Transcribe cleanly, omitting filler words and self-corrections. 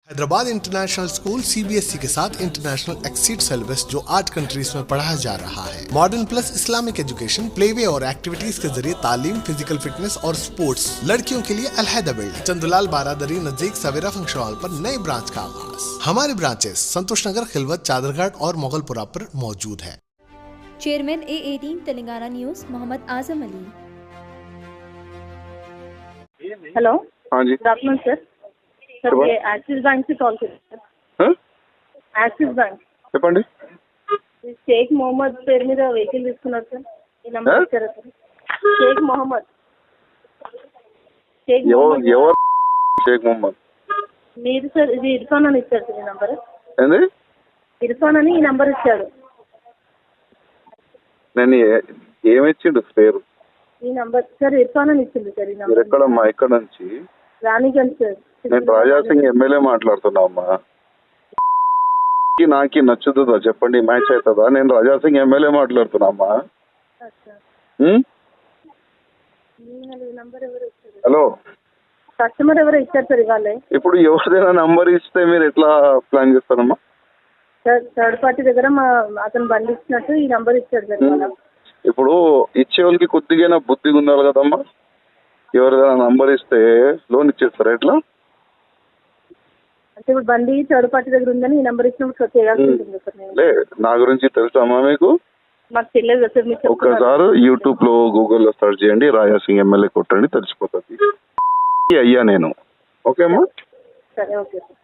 Hyderabad international school CBSE के साथ international exceed syllabus जो 8 कंट्रीज में पढ़ाया जा रहा है। Modern plus Islamic education, playway और एक्टिविटीज के जरिए तालीम, फिजिकल फिटनेस और स्पोर्ट्स। लड़कियों के लिए अलहदा बिल्डिंग, चंदुलाल बारादरी नजदीक सवेरा फंक्शन हॉल पर नए ब्रांच का आगाज। हमारे ब्रांचेस संतोष नगर, खिलवत, चादरघाट और मोगलपुरा पर मौजूद है। Chairman A18 Telangana news Mohammad Azam Ali. Hello, हाँ जी। Good afternoon sir. सर ये యాక్సిస్ బ్యాంక్ से कॉल చేశారు हाँ? యాక్సిస్ బ్యాంక్ చెప్పండి. షేక్ మొహమ్మద్ పేరు మీద వెహికల్ తీసుకున్నారు సార్. ఈ నంబర్ ఇచ్చారా సార్? షేక్ మొహమ్మద్ ఎవరు షేక్ మొహమ్మద్? మీరు సార్, ఇది ఇర్ఫాన్ అని ఇచ్చారు సార్. ఈ నంబర్ ఏంది? ఇర్ఫాన్ అని ఈ నంబర్ ఇచ్చాడు. నేను ఏమిచ్చిండు పేరు? ఈ నంబర్ సార్ ఇర్ఫాన్ అని ఇచ్చింది సార్. ఈ మీరు నంబర్ ఎక్కడమ్మా? ఎక్కడ నుంచి? రాణిగంజ్ సార్. నేను రాజాసింగ్ ఎమ్మెల్యే మాట్లాడుతున్నా అమ్మా. నాకి నచ్చుతుందా చెప్పండి? మ్యాచ్ అవుతుందా? నేను రాజాసింగ్ ఎమ్మెల్యే మాట్లాడుతున్నా అమ్మా. అచ్చా. ఉమ్? ఈ నంబర్ ఎవరు ఇచ్చారు? హలో, కస్టమర్ ఎవరు ఇచ్చారు సార్ ఇవాళ? ఇప్పుడు ఎవరిదైనా నంబర్ ఇస్తే మీరు ఎట్లా ప్లాన్ చేస్తారమ్మా? సార్ థర్డ్ పార్టీ దగ్గర అతను బండి ఇచ్చినట్టు ఈ నంబర్ ఇచ్చాడు సార్ ఇవాళ. ఇప్పుడు ఇచ్చే వాళ్ళకి కొద్దిగా బుద్ధిగా ఉండాలి కదమ్మా. ఎవరిదైనా నంబర్ ఇస్తే లోన్ ఇచ్చేస్తారా ఎట్లా? అంటే ఇప్పుడు బండి థర్డ్ పార్టీ దగ్గర ఉందని ఈ నెంబర్ ఇచ్చినప్పుడు చేయాల్సి ఉంటుంది సార్. నేను లే, నా గురించి తెలుసామా మీకు? మాకు తెలియదు సార్. మీరు చెప్తున్నారు. ఒక్కసారి యూట్యూబ్ లో, గూగుల్లో సెర్చ్ చేయండి, రాజాసింగ్ ఎమ్మెల్యే కొట్టండి, తెలిసిపోతుంది. అయ్యా నేను. ఓకే అమ్మా. సరే, ఓకే సార్.